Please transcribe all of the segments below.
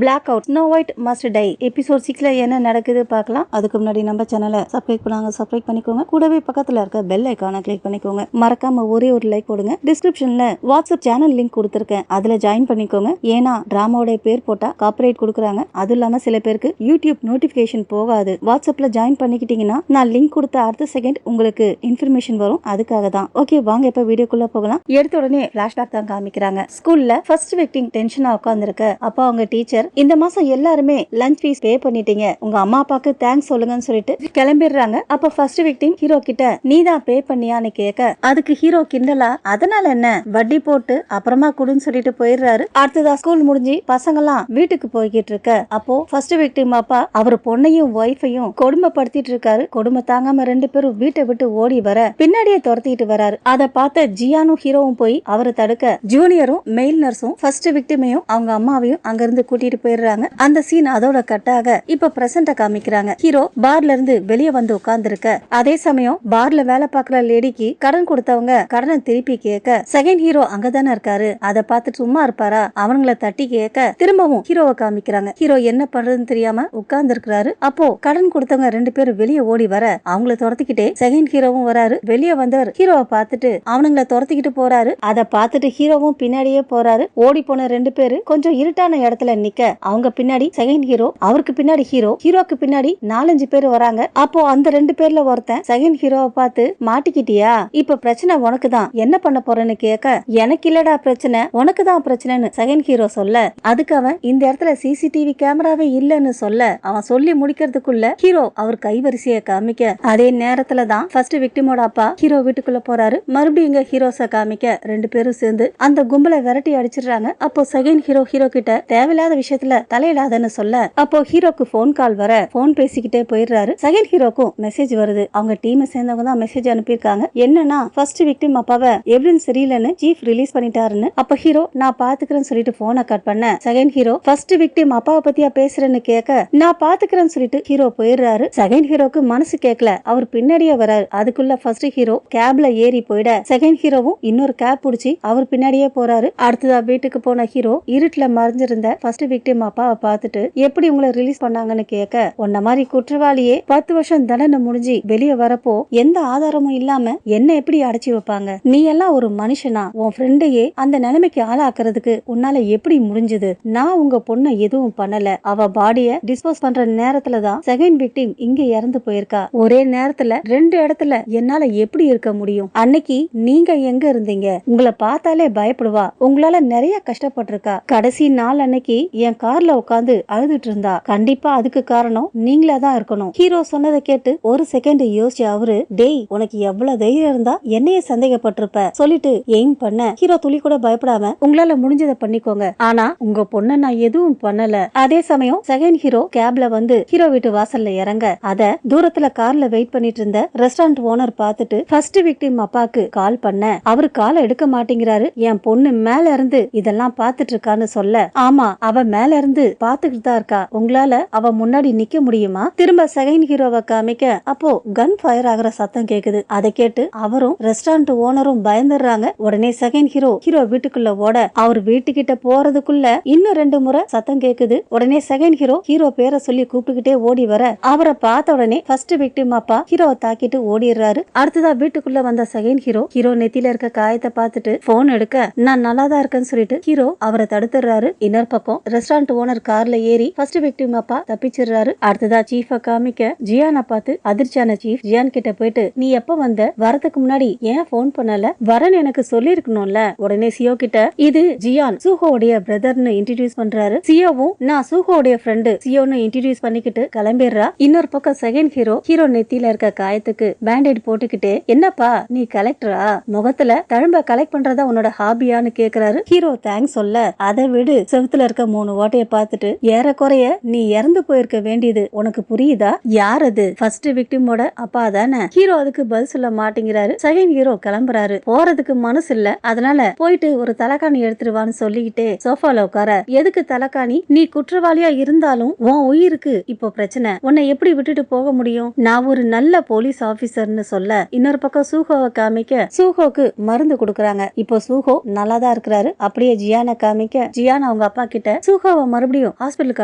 Black out snow white must die episode 6ல என்ன நடக்குது பார்க்கலாம். அதுக்கு முன்னாடி நம்ம சேனலை சப்ஸ்கிரைப் பண்ணிக்கோங்க. கூடவே பக்கத்துல இருக்க பெல் ஐகானை கிளிக் பண்ணிக்கோங்க. மறக்காம ஒரே ஒரு லைக் போடுங்க. டிஸ்கிரிப்ஷன்ல வாட்ஸ்அப் சேனல் லிங்க் கொடுத்துருக்கேன், அதுல ஜாயின் பண்ணிக்கோங்க. ஏன்னா டிராமாவோட பேர் போட்டா காப்பிரைட் கொடுக்குறாங்க. அது இல்லாம சில பேருக்கு யூடியூப் நோட்டிபிகேஷன் போகாது. வாட்ஸ்அப்ல ஜாயின் பண்ணிக்கிட்டீங்கன்னா நான் லிங்க் கொடுத்த அடுத்த செகண்ட் உங்களுக்கு இன்ஃபர்மேஷன் வரும். அதுக்காக தான். ஓகே, வாங்க இப்ப வீடியோக்குள்ள போகலாம். எடுத்த உடனே பிளாஷ்பேக் தான் காமிக்கிறாங்க. ஸ்கூல்ல ஃபர்ஸ்ட் விக்டிம் டென்ஷனா உட்கார்ந்துருக்க. அப்ப அவங்க டீச்சர், இந்த மாசம் எல்லாருமே லஞ்ச் ஃபீஸ் பே பண்ணிட்டீங்க, உங்க அம்மா அப்பாக்கு தேங்க்ஸ் சொல்லுங்கன்னு சொல்லிட்டு கிளம்பிடுறாங்க. அப்ப ஃபர்ஸ்ட் விக்டிம் ஹீரோ கிட்ட நீ தான் பே பண்ணியான்னு கேட்க, அதுக்கு ஹீரோ கிண்டலா அதனால என்ன வட்டி போட்டு அப்புறமா குடுன்னு சொல்லிட்டு போயிடுறாரு. அடுத்ததா ஸ்கூல் முடிஞ்சு பசங்கெல்லாம் வீட்டுக்கு போய்கிட்டு இருக்க. அப்போ ஃபர்ஸ்ட் விக்டிம் அப்பா அவர் பொண்ணையும் ஒய்ஃபையும் கொடுமைப்படுத்திட்டு இருக்காரு. கொடுமை தாங்காம ரெண்டு பேரும் வீட்டை விட்டு ஓடி வர பின்னாடியே துரத்திட்டு வராரு. அதை பார்த்த ஜியானும் ஹீரோவும் போய் அவரை தடுக்க, ஜூனியரும் மெயில் நர்ஸும் ஃபர்ஸ்ட் விக்டிமையும் அவங்க அம்மாவையும் அங்கிருந்து கூட்டிட்டு போயிடுறாங்க. அந்த சீன் அதோட கட்டாக இப்ப பிரசன்ட காமிக்கிறாங்க. ஹீரோ பார்ல இருந்து வெளியே வந்து உட்கார்ந்து இருக்க. அதே சமயம் பார்ல வேலை பார்க்கிற லேடிக்கு கடன் கொடுத்தவங்க கடனை திருப்பி கேட்க, செகண்ட் ஹீரோ அங்கதானே இருக்காரு. அதை பார்த்து சும்மா இருப்பாரா, அவங்கள தட்டி கேட்க திரும்பவும் ஹீரோவை காமிக்கிறாங்க. ஹீரோ என்ன பண்றதுன்னு தெரியாம உட்கார்ந்து இருக்கிறாரு. அப்போ கடன் கொடுத்தவங்க ரெண்டு பேரும் வெளியே ஓடி வர அவங்கள துரத்திக்கிட்டே செகண்ட் ஹீரோவும் வராரு. வெளியே வந்தவர் ஹீரோவை பார்த்துட்டு அவனுங்களை துரத்திக்கிட்டு போறாரு. அதை பார்த்துட்டு ஹீரோவும் பின்னாடியே போறாரு. ஓடி போன ரெண்டு பேரு கொஞ்சம் இருட்டான இடத்துல நிக்க, அவங்க பின்னாடி செகண்ட் ஹீரோ, அவருக்கு பின்னாடி ஹீரோ, ஹீரோக்கு பின்னாடி 4-5 பேர் வராங்க. அப்போ அந்த ரெண்டு பேர்ல ஒருத்தன் செகண்ட் ஹீரோவை பார்த்து, மாட்டிக்கிட்டியா, இப்ப பிரச்சனை உனக்கு தான், என்ன பண்ண போறேன்னு கேட்க, எனக்கு இல்லடா பிரச்சனை, உனக்கு தான் பிரச்சனைன்னு செகண்ட் ஹீரோ சொல்ல, அதுக்கு அவன் இந்த இடத்துல சிசிடிவி கேமராவே இல்லன்னு சொல்ல, அவன் சொல்லி முடிக்கிறதுக்குள்ள ஹீரோ அவர் கைவரிசைய காமிக்க, அதே நேரத்துல தான் ஃபர்ஸ்ட் விக்டிமோட அப்பா ஹீரோ வீட்டுக்குள்ள போறாரு. மறுபடியும் இங்க ஹீரோஸ காமிக்க ரெண்டு பேரும் சேர்ந்து அந்த கும்பலை விரட்டி அடிச்சிடுறாங்க. அப்போ செகண்ட் ஹீரோ ஹீரோ கிட்ட தேவையில்லாத விஷயத்துல தலையிடாதன்னு சொல்ல, அப்போ ஹீரோக்கு போன் கால் வர போன் பேசிக்கிட்டே போயிடுறாரு. செகண்ட் ஹீரோக்கும் மெசேஜ் வருது. அவங்க டீமை சேர்ந்தவங்க தான் மெசேஜ் அனுப்பியிருக்காங்க. என்னன்னா ஃபர்ஸ்ட் விக்டிம் அப்பாவை எவிடன்ஸ் சரியில்லைன்னு சீஃப் ரிலீஸ் பண்ணிட்டாருன்னு. அப்ப ஹீரோ நான் பாத்துக்கிறேன்னு சொல்லிட்டு போனை கட் பண்ண, செகண்ட் ஹீரோ ஃபர்ஸ்ட் விக்டிம் அப்பாவை பத்தியா பேசுறேன்னு கேட்க, நான் பாத்துக்கிறேன்னு சொல்லிட்டு ஹீரோ போயிடுறாரு. செகண்ட் ஹீரோக்கு மனசு கேட்கல, அவர் பின்னாடியே வராரு. அதுக்குள்ள ஃபர்ஸ்ட் ஹீரோ கேப்ல ஏறி போயிட செகண்ட் ஹீரோவும் இன்னொரு கேப் புடிச்சு அவர் பின்னாடியே போறாரு. அடுத்ததா வீட்டுக்கு போன ஹீரோ இருட்டுல மறைஞ்சிருந்த ஃபர்ஸ்ட் விக்டிம் அப்பாவை பார்த்துட்டு எப்படி உங்களை ரிலீஸ் பண்ணாங்கன்னு கேட்க, உன்ன மாதிரி குற்றவாளியே 10 வருஷம் தண்டனை முடிஞ்சு வெளியே வரப்போ எந்த ஆதாரமும் இல்லாம என்ன எப்படி அடைச்சி வைப்பாங்க, நீ எல்லாம் ஒரு மனுஷனா, உன் ஃப்ரெண்டையே அந்த நிலைமைக்கு ஆளாக்குறதுக்கு உன்னால எப்படி முடிஞ்சது, நான் உங்க பொண்ணை எதுவும் பண்ணல, அவ பாடிய டிஸ்போஸ் பண்ற நேரத்துலதான் செகண்ட் விக்டிம் இங்க இறந்து போயிருக்கா, ஒரே நேரத்துல 2 இடத்துல என்னால எப்படி இருக்க முடியும், அன்னைக்கு நீங்க எங்க இருந்தீங்க, உங்களை பார்த்தாலே பயப்படுவா, உங்களால நிறைய கஷ்டப்பட்டிருக்கா, கடைசி நாள் அன்னைக்கு என் கார்ல உட்காந்து அழுதுட்டு இருந்தா, கண்டிப்பா அதுக்கு காரணம் நீங்களா தான் இருக்கணும். ஹீரோ சொன்னதை கேட்டு ஒரு செகண்ட் யோசிச்சு அவரு, டேய் உனக்கு எவ்வளவு தைரியம் இருந்தா என்னைய சந்தேகப்பட்டிருப்ப சொல்லிட்டு எய்ம் பண்ண, ஹீரோ துளி கூட பயப்படாம உங்களால முடிஞ்சதை பண்ணிக்கோங்க, ஆனா உங்க பொண்ண நான் எதுவும் பண்ணல. அதே சமயம் செகண்ட் ஹீரோ கேப்ல வந்து ஹீரோ வீட்டு வாசல்ல இறங்க, அத தூரத்துல கார்ல வெயிட் பண்ணிட்டு இருந்த ரெஸ்டாரண்ட் ஓனர் பார்த்துட்டு ஃபர்ஸ்ட் விக்டிம் அப்பாக்கு கால் பண்ண, அவரு கால் எடுக்க மாட்டேங்கிறாரு. என் பொண்ணு மேல இருந்து இதெல்லாம் பாத்துட்டு இருக்கான்னு சொல்ல, ஆமா அவ மேல இருந்து பாத்துக்கிட்டு தான் இருக்கா, உங்களால அவ முன்னாடி நிக்க முடியுமா, திரும்ப செகண்ட் ஹீரோவை காமிக்க, அப்போ கன் ஃபயர் ஆகிற சத்தம் கேக்குது. அதை கேட்டு அவரும் ரெஸ்டாரண்ட் ஓனரும் பயந்துடுறாங்க. உடனே செகண்ட் ஹீரோ வீட்டுக்குள்ள ஓட, அவர் வீட்டுக்கிட்ட போறதுக்குள்ள இன்னும் 2 முறை சத்தம் கேக்குது. உடனே செகண்ட் ஹீரோ பேரை சொல்லி கூப்பிட்டுக்கிட்டே ஓடி வர, அவரை பார்த்த உடனே ஃபர்ஸ்ட் விக்டிம் அப்பா ஹீரோவை தாக்கிட்டு ஓடிடுறாரு. அடுத்ததா வீட்டுக்குள்ள வந்த செகண்ட் ஹீரோ நெத்தியில இருக்க காயத்தை பார்த்துட்டு போன் எடுக்க, நான் நல்லா தான் இருக்கேன்னு சொல்லிட்டு ஹீரோ அவரை தடுத்துறாரு. இன்னொரு பக்கம் ரெஸ்டாரண்ட் ஓனர் கார்ல ஏறி ஃபர்ஸ்ட் விக்டிம் அப்பா தப்பிச்சிடுறாரு. அடுத்ததா சீஃப காமிக்க, ஜியானை பார்த்து அதிர்ச்சியான சீஃப் ஜியான் கிட்ட போயிட்டு, நீ எப்ப வந்த, வரதுக்கு முன்னாடி ஏன் போன் பண்ணல, வரன்னு எனக்கு சொல்லி இருக்கணும்ல. உடனே சியோ கிட்ட, இது ஜியான் சூஹோடைய பிரதர்னு இன்ட்ரோடியூஸ் பண்றாரு. சியோவும் நான் சூஹோடைய ஃப்ரெண்டு சியோன்னு இன்ட்ரோடியூஸ் பண்ணிக்கிட்டு கிளம்பிடுறா. இன்னொரு பக்கம் செகண்ட் ஹீரோ நெத்தியில இருக்க காயத்துக்கு பேண்டேட் போட்டுக்கிட்டே, என்னப்பா நீ கலெக்டரா, முகத்துல தழும்ப கலெக்ட் பண்றதா உன்னோட ஹாபியான்னு கேக்குறாரு. ஹீரோ தேங்க்ஸ் சொல்ல, அதை விடு, செவத்துல இருக்க 3 ஓட்டைய பார்த்துட்டு, ஏறக்குறைய நீ இறந்து போயிருக்க வேண்டியது உனக்கு புரியுதா, யார் அது, ஃபர்ஸ்ட் விக்டிமோட அப்பா தானே. ஹீரோ அதுக்கு பதில் சொல்ல மாட்டேங்கிறாரு. செகண்ட் ஹீரோ கிளம்புறாரு. போறதுக்கு மனசு இல்ல, அதனால போயிட்டு ஒரு தலைக்காணி எடுத்துருவான்னு சொல்லிக்கிட்டே சோஃபால உட்கார, எதுக்கு தலைக்காணி, நீ குற்றவாளியா இருந்தாலும் உன் உயிருக்கு இப்போ பிரச்சனை, உன்னை எப்படி விட்டுட்டு போக முடியும், நான் ஒரு நல்ல போலீஸ் ஆபீசர்னு சொல்ல, இன்னொரு பக்கம் சூஹோவை காமிக்க, சூஹோக்கு மருந்து கொடுக்கறாங்க. இப்போ சூஹோ நல்லா தான் இருக்கிறாரு. அப்படியே ஜியானை காமிக்க, ஜியான் அவங்க அப்பா கிட்ட, சூஹோ சூகாவை மறுபடியும் ஹாஸ்பிட்டலுக்கு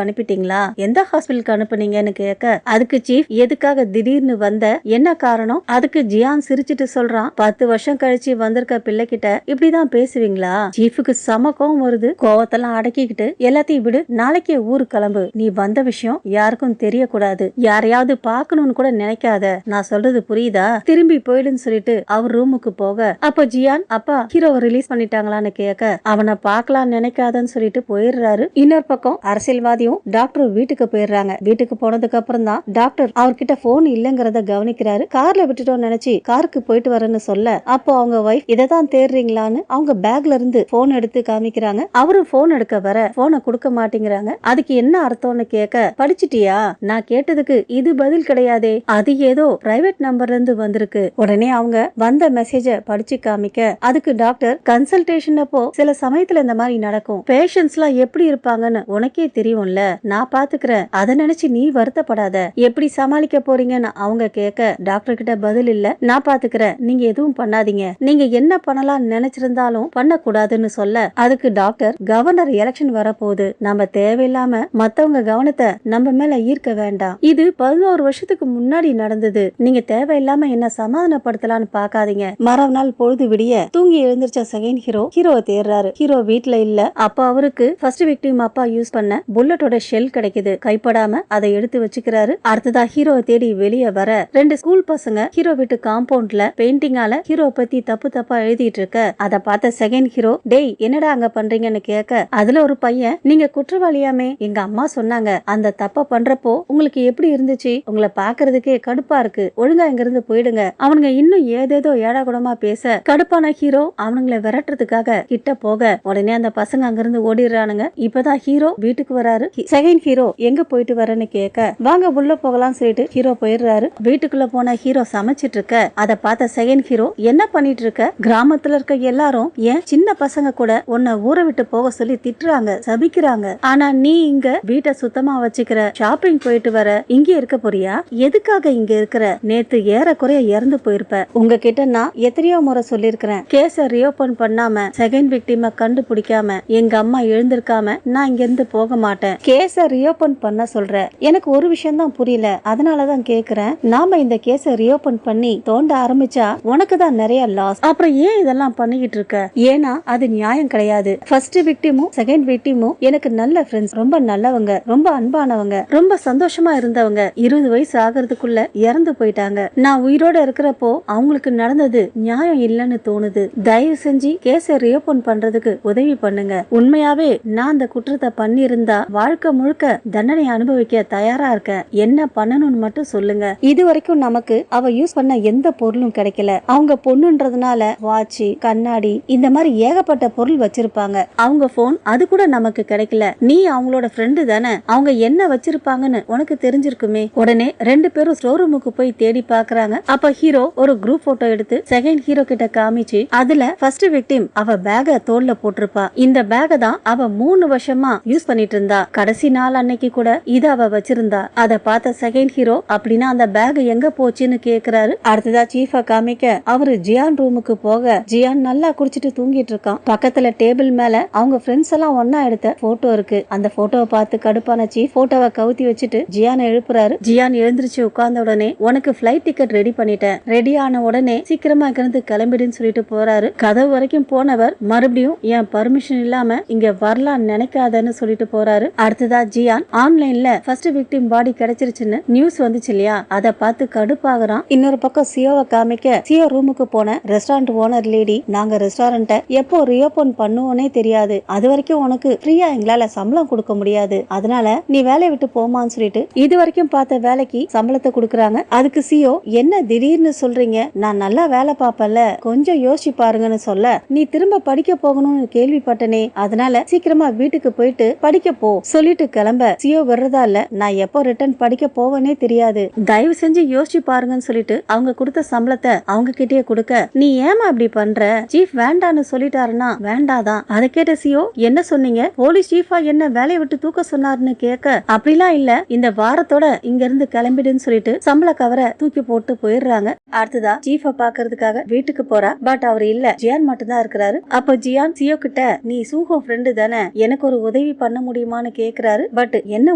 அனுப்பிட்டீங்களா? எந்த ஹாஸ்பிட்டலுக்கு அனுப்புனீங்கன்னு கேட்க, அதுக்கு சீஃப் எதுக்காக திடீர்னு வந்த, என்ன காரணம்? அதுக்கு ஜியான் சிரிச்சிட்டு சொல்றான், 10 வருஷம் கழிச்சு வந்திருக்க பிள்ளைகிட்ட இப்படிதான் பேசுவீங்களா? சீஃபுக்கு சம கோவம் வருது. கோவத்தெல்லாம் அடக்கிக்கிட்டு எல்லாத்தையும் விடு, நாளைக்கே ஊருக்கு கிளம்பு. நீ வந்த விஷயம் யாருக்கும் தெரியக்கூடாது, யாரையாவது பாக்கணும்னு கூட நினைக்காத. நான் சொல்றது புரியுதா? திரும்பி போயிடுன்னு சொல்லிட்டு அவர் ரூமுக்கு போக, அப்ப ஜியான் அப்பா ஹீரோவை ரிலீஸ் பண்ணிட்டாங்களான்னு கேட்க, அவனை பாக்கலாம் நினைக்காதன்னு சொல்லிட்டு போயிடுறாரு. இன்னொரு பக்கம் அரசியல்வாதியும் டாக்டர் வீட்டுக்கு போயிடுறாங்க. வீட்டுக்கு போனதுக்கு அப்புறம் தான் டாக்டர் அவர்கிட்ட போன் இல்லங்கறத கவனிக்கிறாரு. கார்ல விட்டுட்டோம் நினைச்சு காருக்கு போயிட்டு வரேன்னு சொல்ல, அப்போ அவங்க வைஃப் இததான் தேடுறீங்களான்னு அவங்க பேக்ல இருந்து போன் எடுத்து காமிக்கிறாங்க. அவரும் போன் எடுக்க வர போனை கொடுக்க மாட்டேங்கிறாங்க. அதுக்கு என்ன அர்த்தம்னு கேட்க, படிச்சிட்டியா? நான் கேட்டதுக்கு இது பதில் கிடையாதே, அது ஏதோ பிரைவேட் நம்பர்ல இருந்து வந்திருக்கு. உடனே அவங்க வந்த மெசேஜ படிச்சு காமிக்க, அதுக்கு டாக்டர் கன்சல்டேஷன் அப்போ சில சமயத்துல இந்த மாதிரி நடக்கும், பேஷண்ட்ஸ் எல்லாம் எப்படி இருப்பாங்கன்னு உனக்கே தெரியும்ல, நான் பாத்துக்கிறேன், அதை நினைச்சு நீ வருத்தப்படாத, எப்படி சமாளிக்க போறீங்கன்னு அவங்க கேட்க, டாக்டர் கிட்ட பதில் இல்ல, நான் பாத்துக்கிறேன், நீங்க எதுவும் பண்ணாதீங்க, நீங்க என்ன பண்ணலாம் நினைச்சிருந்தாலும் பண்ணக்கூடாதுன்னு சொல்ல, அதுக்கு டாக்டர் கவர்னர் எலெக்ஷன் வரப்போகுது, நம்ம தேவையில்லாம மத்தவங்க கவனத்தை நம்ம மேல ஈர்க்க வேண்டாம், இது 11 வருஷத்துக்கு முன்னாடி நடந்தது, நீங்க தேவையில்லாம என்ன சமாதானப்படுத்தலான்னு பாக்காதீங்க. மறுநாள் பொழுது விடிய தூங்கி எழுந்திருச்ச செகண்ட் ஹீரோவை தேடுறாரு. ஹீரோ வீட்ல இல்ல. அப்ப அவருக்கு ஃபர்ஸ்ட் விக்டிம் அப்பா யூஸ் பண்ண புல்லட்டோட ஷெல் கிடைக்குது. கைப்படாம அதை எடுத்து வச்சுக்கிறாரு. அடுத்ததா ஹீரோவை தேடி வெளியே வர 2 ஸ்கூல் பசங்க ஹீரோ வீட்டு காம்பவுண்ட்ல பெயிண்டிங்கால ஹீரோ பத்தி தப்பு தப்பா எழுதிட்டு இருக்க, அதை பார்த்த செகண்ட் ஹீரோ, டேய் என்னடா அங்க பண்றீங்கன்னு கேட்க, அதுல ஒரு பையன், நீங்க குற்றவாளியாமே, எங்க அம்மா சொன்னாங்க, அந்த தப்ப பண்றப்போ உங்களுக்கு எப்படி இருந்துச்சு? உங்களை பாக்குறதுக்கே கடுப்பா இருக்கு, ஒழுங்கா இங்க இருந்து போயிடுங்க. அவனுங்க இன்னும் ஏதேதோ ஏடா கூடமா பேச, கடுப்பான ஹீரோ அவனுங்களை விரட்டுறதுக்காக கிட்ட போக, உடனே அந்த பசங்க அங்கிருந்து ஓடிடுறானுங்க. இப்பதான் ஹீரோ வீட்டுக்கு வராரு. செகண்ட் ஹீரோ எங்க போயிட்டு வரேன்னு கேட்க, வாங்க உள்ள போகலாம் சொல்லிட்டு ஹீரோ போயிடுறாரு. வீட்டுக்குள்ள போன ஹீரோ சமைச்சிட்டு இருக்க, அதை பார்த்த செகண்ட் ஹீரோ, என்ன பண்ணிட்டு இருக்க? கிராமத்துல இருக்க எல்லாரும் ஏன் சின்ன பசங்க கூட உன்னை ஊரை விட்டு போக சொல்லி திட்டுறாங்க, சபிக்கிறாங்க, ஆனா நீ இங்க வீட்டை சுத்தமா வச்சுக்கிற, ஷாப்பிங் போயிட்டு வர, இங்க இருக்க போறியா? எதுக்காக இங்க இருக்கிற? நேத்து ஏறக்குறைய இறந்து போயிருப்ப. உங்ககிட்ட நான் எத்தனையோ முறை சொல்லிருக்கிறேன், கேஸ ரீஓபன் பண்ணாம செகண்ட் விக்டிம கண்டுபிடிக்காம எங்க அம்மா எழுந்திருக்காம நான் இங்க இருந்து போக மாட்டேன். கேஸ ரீஓபன் பண்ண சொல்ற, எனக்கு ஒரு விஷயம் தான் புரியல, அதனாலதான் கேக்குறேன், நாம இந்த கேஸ ரீஓபன் பண்ணி தோண்ட ஆரம்பிச்சா உனக்கு தான் நிறைய லாஸ், அப்புறம் ஏன் இதெல்லாம் பண்ணிக்கிட்டு இருக்க? ஏன்னா அது நியாயம் கிடையாது. ஃபர்ஸ்ட் விக்டிமும் செகண்ட் விக்டிமும் எனக்கு நல்ல ஃப்ரெண்ட்ஸ், ரொம்ப நல்லவங்க, ரொம்ப அன்பானவங்க, ரொம்ப சந்தோஷமா இருந்தவங்க. 20 வயசு ஆகிறதுக்குள்ள இறந்து போயிட்டாங்க. நான் உயிரோட இருக்கிறப்போ அவங்களுக்கு நடந்தது நியாயம் இல்லைன்னு தோணுது. தயவு செஞ்சு கேஸ ரீஓபன் பண்றதுக்கு உதவி பண்ணுங்க. உண்மையாவே நான் அந்த குற்றத்தை பண்ணியிருந்தா வாழ்க்கை முழுக்க தண்டனை அனுபவிக்க தயாரா இருக்கேன். என்ன பண்ணணும்னு மட்டும் சொல்லுங்க. இது வரைக்கும் நமக்கு அவ யூஸ் பண்ண எந்த பொருளும் கிடைக்கல. அவங்க பொண்ணுன்றதுனால வாட்ச், கண்ணாடி, இந்த மாதிரி ஏகப்பட்ட பொருள் வச்சிருப்பாங்க. அவங்க போன் அது கூட நமக்கு கிடைக்கல. நீ அவங்களோட ஃப்ரெண்டு தானே, அவங்க என்ன வச்சிருப்பாங்கன்னு உனக்கு தெரிஞ்சிருக்குமே. உடனே 2 பேரும் ஸ்டோர் ரூமுக்கு போய் தேடி பாக்குறாங்க. அப்ப ஹீரோ ஒரு குரூப் போட்டோ எடுத்து செகண்ட் ஹீரோ கிட்ட காமிச்சு, அதுல ஃபர்ஸ்ட் விக்டிம் அவ பேக தோல்ல போட்டிருப்பா. இந்த பேக தான் அவ 3 வருஷமா யூஸ் பண்ணிட்டு இருந்தா. கடைசி நாள் அன்னைக்கு கூட இத அவ வச்சிருந்தா. அத பார்த்த செகண்ட் ஹீரோ, அப்படின்னா அந்த பேக் எங்க போச்சுன்னு கேக்குறாரு. அடுத்ததா சீஃபா காமிக்க, அவரு ஜியான் ரூமுக்கு போக, ஜியான் நல்லா குடிச்சிட்டு தூங்கிட்டு இருக்கான். பக்கத்துல டேபிள் மேல அவங்க ஃப்ரெண்ட்ஸ் எல்லாம் ஒன்னா எடுத்த போட்டோ இருக்கு. அந்த போட்டோவை பார்த்து கடுப்பான சீஃப் போட்டோவை கவுத்தி வச்சுட்டு ஜியான் எழுப்புறாரு. ஜியான் எழுந்திருச்சு உட்கார்ந்த உடனே, உனக்கு பிளைட் டிக்கெட் ரெடி பண்ணிட்டேன், ரெடி ஆன உடனே சீக்கிரமா இருந்து கிளம்பிடுன்னு சொல்லிட்டு போறாரு. கதவு வரைக்கும் போனவர் மறுபடியும் என் பர்மிஷன் இல்லாம இங்க வரலாம் நினைக்காதன்னு சொல்லிட்டு போறாரு. அடுத்ததா ஜியான் ஆன்லைன்ல ஃபர்ஸ்ட் விக்டிம் பாடி கிடைச்சிருச்சுன்னு நியூஸ் வந்துச்சு இல்லையா, அதை பார்த்து கடுப்பாகிறான். இன்னொரு பக்கம் சியோவை காமிக்க, சியோ ரூமுக்கு போன ரெஸ்டாரண்ட் ஓனர் லேடி, நாங்க ரெஸ்டாரண்ட எப்போ ரீஓபன் பண்ணுவோனே தெரியாது, அது வரைக்கும் உனக்கு ஃப்ரீயா எங்களால சம்பளம் கொடுக்க முடியாது, அதனால நீ வேலையை விட்டு போமான்னு சொல்லிட்டு இது வரைக்கும் பார்த்த வேலைக்கு சம்பளத்தை கொடுக்கறாங்க. அதுக்கு சியோ, என்ன திடீர்னு சொல்றீங்க, நான் நல்லா வேலை பாப்பல, கொஞ்சம் யோசிச்சு பாருங்கன்னு சொல்ல, நீ திரும்ப படிக்க போகணும்னு கேள்விப்பட்டனே, அதனால சீக்கிரமா வீட்டுக்கு போயிட்டு படிக்க போ சொல்லிட்டு கிளம்ப, சியோ வர்றதா இல்ல, நான் எப்போ ரிட்டர்ன் படிக்க போவனே தெரியாது, தயவு செஞ்சு யோசிச்சு பாருங்கன்னு சொல்லிட்டு அவங்க கொடுத்த சம்பளத்தை அவங்க கிட்டே கொடுக்க, நீ ஏமா அப்படி பண்ற, சீஃப் வேண்டான்னு சொல்லிட்டாருன்னா வேண்டாதான். அதை கேட்ட சியோ, என்ன சொன்னீங்க, போலீஸ் சீஃபா என்ன வேலையை விட்டு தூக்க சொன்னாருன்னு கேட்க, அப்படிலாம் இல்ல, இந்த வாரத்தோட இங்க இருந்து கிளம்பிடுன்னு சொல்லிட்டு சம்பள கவரை தூக்கி போட்டு போயிடுறாங்க. அடுத்ததா சீஃப பாக்குறதுக்காக வீட்டுக்கு போறா. பட் அவர் இல்ல, ஜியான் மட்டும் தான் இருக்கிறாரு. அப்ப ஜியான் சியோ கிட்ட, நீ சூஹோ ஃப்ரெண்டு தானே, எனக்கு ஒரு உதவி பண்ண முடியுமான்னு கேக்குறாரு. பட் என்ன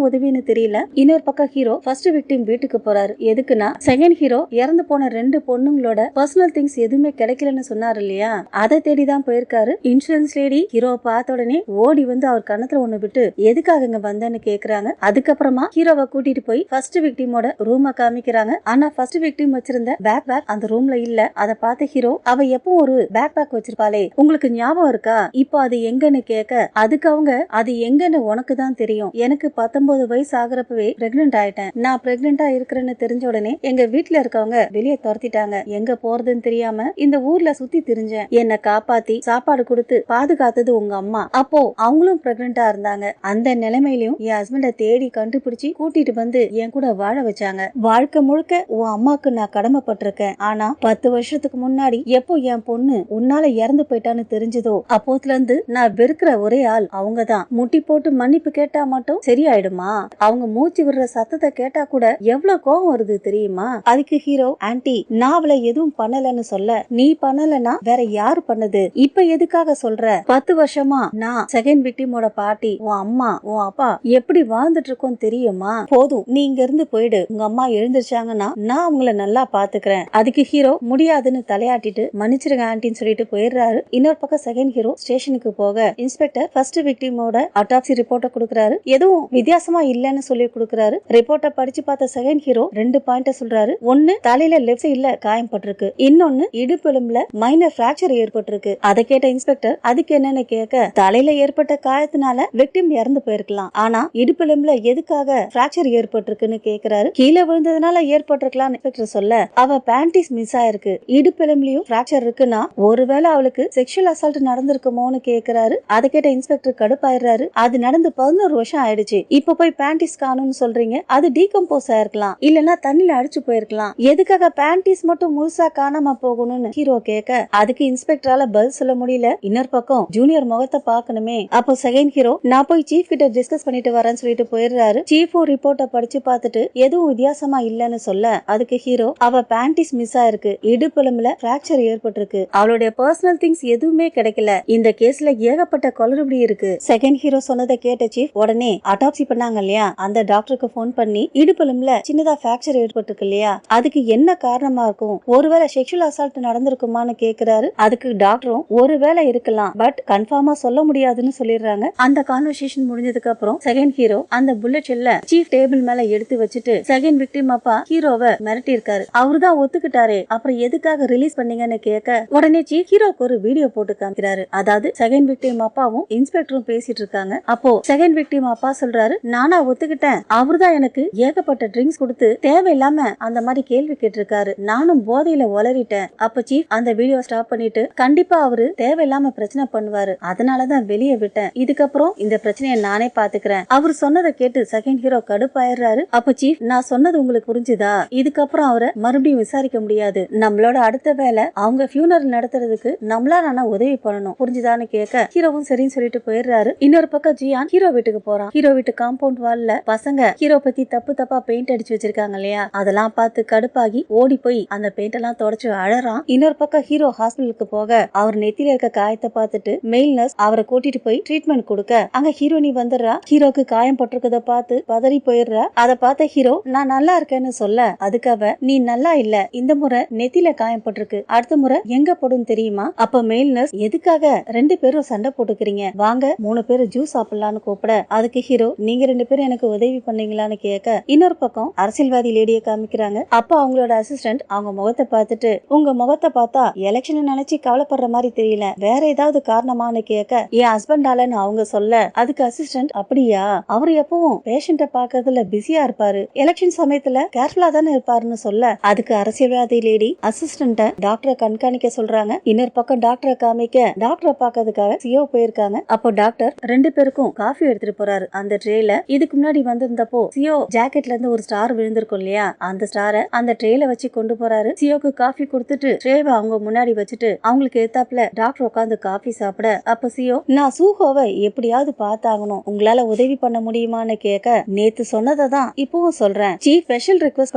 உதவின்னு தெரியல. இன்னொரு பக்கம் ஹீரோ ஃபர்ஸ்ட் விக்டிம் வீட்டுக்கு போறாரு. எதுக்குன்னா செகண்ட் ஹீரோ இறந்து போன 2 பொண்ணுங்களோட பர்சனல் திங்ஸ் எதுவுமே கிடைக்கலன்னு சொன்னாரு இல்லையா, அதை தேடிதான் போயிருக்காரு. இன்சூரன்ஸ் லேடி ஹீரோ பார்த்த உடனே ஓடி வந்து அவர் கணத்துல ஒண்ணு விட்டு எதுக்காக இங்க வந்தேன்னு கேக்குறாங்க. அதுக்கப்புறமா ஹீரோவை கூட்டிட்டு போய் ஃபர்ஸ்ட் விக்டிமோட ரூம காமிக்கிறாங்க. ஆனா ஃபர்ஸ்ட் விக்டிம் வச்சிருந்த பேக் அந்த ரூம்ல இல்ல. அதை பார்த்த ஹீரோ அவ எப்பவும் ஒரு பேக் வச்சிருப்பாளே, உங்களுக்கு ஞாபகம் இருக்கா, இப்போ அது எங்கன்னு கேட்க அதுக்கு அவங்க அது எங்கன்னு உனக்கு தான் தெரியும், எனக்கு 19 வயசு ஆகுறப்பவே பிரெக்னென்ட் ஆயிட்டேன், நான் பிரெக்னெண்டா இருக்கிறேன்னு தெரிஞ்ச உடனே எங்க வீட்டுல இருக்கவங்க வெளியே துரத்திட்டாங்க, எங்க போறதுன்னு தெரியாம இந்த ஊர்ல சுத்தி திரிஞ்சேன், என்னை காப்பாத்தி சாப்பாடு கொடுத்து பாதுகாத்தது உங்க அம்மா, அப்போ அவங்களும் பிரெக்னெண்டா இருந்தாங்க, அந்த நிலைமையிலும் என் ஹஸ்பண்ட தேடி கண்டுபிடிச்சு கூட்டிட்டு வந்து என் கூட வாழ வச்சாங்க, வாழ்க்கை முழுக்க உன் அம்மாக்கு நான் கடமைப்பட்டிருக்கேன், ஆனா 10 வருஷத்துக்கு முன்னாடி எப்போ என் பொண்ணு உன்னால இறந்து போயிட்டான்னு தெரிஞ்சதோ அப்போத்துல இருந்து நான் வெறுக்கிற ஒரே ஆள் அவங்கதான், முட்டி போட்டு மன்னிப்பு கேட்டா மட்டும் சரியாயிடுமா, அவங்க மூச்சு விடுற சத்தத்தை கேட்டா கூட எவ்வளவு கோபம் வருது தெரியுமா. அதுக்கு ஹீரோ, ஆன்ட்டி நான் அவளை எதுவும் பண்ணலன்னு சொல்ல, நீ பண்ணலன்னா வேற யாரு பண்ணது, இப்ப எதுக்காக சொல்ற, 10 வருஷமா நான் செகண்ட் விக்டிமோட பாட்டி உன் அம்மா உன் அப்பா எப்படி வாழ்ந்துட்டு இருக்கோம் தெரியுமா, போதும் நீ இங்க இருந்து போயிடு, உங்க அம்மா எழுந்திருச்சாங்கன்னா நான் அவங்கள நல்லா பாத்துக்கிறேன். அதுக்கு ஹீரோ முடியாதுன்னு தலையாட்டிட்டு மன்னிச்சிருங்க ஆன்ட்டின்னு சொல்லிட்டு போயிடுறாரு. இன்னொரு பக்கம் செகண்ட் ஹீரோ ஸ்டேஷனுக்கு போக இன்ஸ்பெக்டர் ஃபர்ஸ்ட் விக்டிமோட அட்டாப்சி ரிப்போர்ட்ட கொடுக்கறாரு. எதுவும் வித்தியாசமா இல்லன்னு சொல்லி கொடுக்கறாரு. ரிப்போர்ட்ட படிச்சு பார்த்த செகண்ட் ஹீரோ 2 பாயிண்ட சொல்றாரு. ஒன்னு தலையில லெஃப்ட் சைடுல காயம் பட்டிருக்கு, இன்னொன்னு இடுப்பெலும்புல மைனர் பிராக்சர் ஏற்பட்டிருக்கு. அதை கேட்ட இன்ஸ்பெக்டர் அதுக்கு என்னன்னு கேட்க, தலையில ஏற்பட்ட காயத்தினால விக்டிம் இறந்து போயிருக்கலாம், ஆனா இடுப்பெலும்புல எதுக்காக பிராக்சர் ஏற்பட்டிருக்குன்னு கேக்குறாரு. கீழே விழுந்ததுனால ஏற்பட்டிருக்கலாம் இன்ஸ்பெக்டர் சொல்ல, அவ பேண்டிஸ் மிஸ் ஆயிருக்கு, இடுப்பெலும்புலயும் பிராக்சர் இருக்குன்னா ஒருவேளை அவளுக்கு செக்ஷுவல் அசால்ட் நடந்திருக்குமோன்னு கேக்குறாரு. அதை கேட்ட இன்ஸ்பெக்டர் கடுப்பாயிடுறாரு. அது நடந்து 11 வருஷம் ஆயிடுச்சு, இப்ப போய் பேண்டிஸ் காணும்னு சொல்றீங்க, அது டீகம்போஸ் ஆயிருக்கலாம், இல்லன்னா தண்ணில அடிச்சு போயிருக்கலாம், எதுக்காக பேண்டிஸ் மட்டும் முழுசா காணாம போகணும்னு ஹீரோ கேட்க அதுக்கு இன்ஸ்பெக்டரால பதில் சொல்ல முடியல. இன்னொரு பக்கம் ஜூனியர் முகத்தை பாக்கணுமே. அப்போ செகண்ட் ஹீரோ நான் போய் சீஃப் கிட்ட டிஸ்கஸ் பண்ணிட்டு வரேன்னு சொல்லிட்டு போயிடுறாரு. சீஃபும் ரிப்போர்ட்ட படிச்சு பார்த்துட்டு எதுவும் வித்தியாசமா இல்லன்னு சொல்ல அதுக்கு ஹீரோ, அவ பேண்டிஸ் மிஸ் ஆயிருக்கு, இடுப்பெலும்புல பிராக்சர் ஏற்பட்டிருக்கு, அவளுடைய பர்சனல் திங்ஸ் எதுவுமே கிடைக்கல, இந்த கேஸ்ல ஏகப்பட்ட குளறுபடி இருக்கு. செகண்ட் ஹீரோ சொன்னதை கேட்ட சீஃப் உடனே அட்டாப்சி பண்ணாங்க இல்லையா, அந்த டாக்டருக்கு போன் பண்ணி இடுப்பெலும்புல சின்னதா பிராக்சர் ஏற்பட்டிருக்கு இல்லையா, அதுக்கு என்ன காரணமா இருக்கும், ஒருவேளை செக்ஷுவல் அசால்ட் நடந்திருக்குமான்னு கேக்குறாரு. அதுக்கு டாக்டரும் ஒருவேளை இருக்கலாம், பட் கன்ஃபார்மா சொல்ல முடியாதுன்னு சொல்லிடுறாங்க. அந்த கான்வர்சேஷன் முடிஞ்சதுக்கு அப்புறம் செகண்ட் ஹீரோ அந்த புல்லட் ஷெல்ல சீஃப் டேபிள் மேல எடுத்து வச்சுட்டு செகண்ட் விக்டிம் அப்பா ஹீரோவை மிரட்டி இருக்காரு. அவருதான் ஒத்துக்கிட்டாரே, அப்புறம் எதுக்காக ரிலீஸ் பண்ணீங்கன்னு கேட்க உடனே சீஃப் ஹீரோக்கு ஒரு வீடியோ போட்டு காமிக்கிறாரு. அதாவது செகண்ட் விக்டிம் அப்பாவும் இன்ஸ்பெக்டரும் பேசிட்டு இருக்காங்க. அப்போ செகண்ட் விக்டிம் அப்பா சொல்றாரு, நானா ஒத்துக்கிட்டேன், அவருதான் எனக்கு ஏகப்பட்ட ட்ரிங்க்ஸ் கொடுத்து தேவையில்லாம அந்த மாதிரி கேள்வி கேட்டிருக்காரு, நானும் போதையில உளறிட்டேன். அப்ப சீஃப் அந்த வீடியோ ஸ்டாப் பண்ணிட்டு, கண்டிப்பா அவரு தேவையில்லாம பிரச்சனை பண்ணுவாரு, அதனாலதான் வெளியே விட்டேன், இதுக்கப்புறம் இந்த பிரச்சனையை நானே பாத்துக்கிறேன். அவர் சொன்னதை கேட்டு செகண்ட் ஹீரோ கடுப்பாயிடுறாரு. அப்ப சீஃப் நான் சொன்னது உங்களுக்கு புரிஞ்சுதா, இதுக்கப்புறம் அவரை மறுபடியும் விசாரிக்க முடியாது, நம்மளோட அடுத்த வேலை அவங்க ஃபியூனரல் நடத்துறதுக்கு நம்மளா நானா உதவி பண்ணணும், புரிஞ்சுதான்னு கேட்க ஹீரோவும் சரின்னு சொல்லிட்டு போயிடுறாரு. இன்னொரு பக்கம் ஜியான் ஹீரோ வீட்டுக்கு போறான். ஹீரோ வீட்டு காம்பவுண்ட் வால்ல பசங்க ஹீரோ பத்தி தப்பா பெயிண்ட் அடிச்சு வச்சிருக்காங்க இல்லையா, அதெல்லாம் பார்த்து கடுப்பாகி ஓடி போய் அந்த பெயிண்ட் எல்லாம் தொடச்சு அழறான். இன்னொரு பக்கம் ஹீரோ ஹாஸ்பிட்டலுக்கு போக அவர் நெத்தியில இருக்க காயத்தை பார்த்துட்டு மெயில் நர்ஸ் அவரை கூட்டிட்டு போய் ட்ரீட்மெண்ட் கொடுக்க அங்க ஹீரோனி வந்துடுறா. ஹீரோக்கு காயம் பட்டிருக்கத பார்த்து பதறி போயிடுறா. அதை பார்த்த ஹீரோ நான் நல்லா இருக்கேன்னு சொல்ல அதுக்கு அவ, நீ நல்லா இல்ல, இந்த முறை நெத்தியில காயம் பட்டிருக்கு, அடுத்த முறை எங்க போடும் தெரியுமா. அப்ப மெயில் நர்ஸ் எதுக்காக 2 பேரும் சண்டை போட்டுக்கிறீங்க, வாங்க 3 பேரும் ஜூஸ் சாப்பிடலான்னு கூப்பிட அதுக்கு ஹீரோ, நீங்க 2 பேரும் எனக்கு உதவி பண்ணீங்களான்னு கேட்க இன்னொரு பக்கம் அரசியல்வாதி லேடியை காமிக்கிறாங்க. அப்ப அவங்களோட அசிஸ்டன்ட் அவங்க முகத்தை பார்த்துட்டு, உங்க முகத்தை பார்த்தா எலெக்ஷன் நினைச்சு கவலைப்படுற மாதிரி தெரியல, வேற ஏதாவது காரணமானு கேட்க என் ஹஸ்பண்டாலன்னு அவங்க சொல்ல அதுக்கு அசிஸ்டன்ட், அப்படியா, அவர் எப்பவும் பேஷண்ட பாக்குறதுல பிஸியா இருப்பாரு, எலெக்ஷன் சமயத்துல கேர்ஃபுல்லா தானே இருப்பாருன்னு சொல்ல அதுக்கு அரசியல்வாதி லேடி அசிஸ்டன்ட டாக்டரை கண்காணிக்க சொல்றாங்க. இன்னொரு பக்கம் டாக்டரை காமிக்க டாக்டரை பாக்கிறதுக்காக சிஓ போயிருக்காங்க. அப்போ டாக்டர் 2 பேருக்கும் காஃபி எடுத்துட்டு போறாரு. அந்த ட்ரேல இதுக்கு முன்னாடி வந்திருந்தப்போ சிஓ ஜாக்கெட்ல இருந்து ஒரு ஸ்டார் விழுந்திருக்கும் இல்லையா, அந்த ஸ்டாரை அந்த ட்ரேல வச்சு கொண்டு போறாரு. சிஓக்கு காஃபி கொடுத்துட்டு ட்ரேவை அவங்க முன்னாடி வச்சுட்டு அவங்களுக்கு ஏத்தாப்புல டாக்டர் உட்காந்து காஃபி சாப்பிட அப்ப சிஓ, நான் சூஹோவை எப்படியாவது பார்த்தாகணும், உங்களால உதவி பண்ண முடியுமான்னு கேட்க, நேத்து சொன்னதை தான் இப்பவும் சொல்றேன், சீஃப் ஸ்பெஷல் ரிக்வெஸ்ட்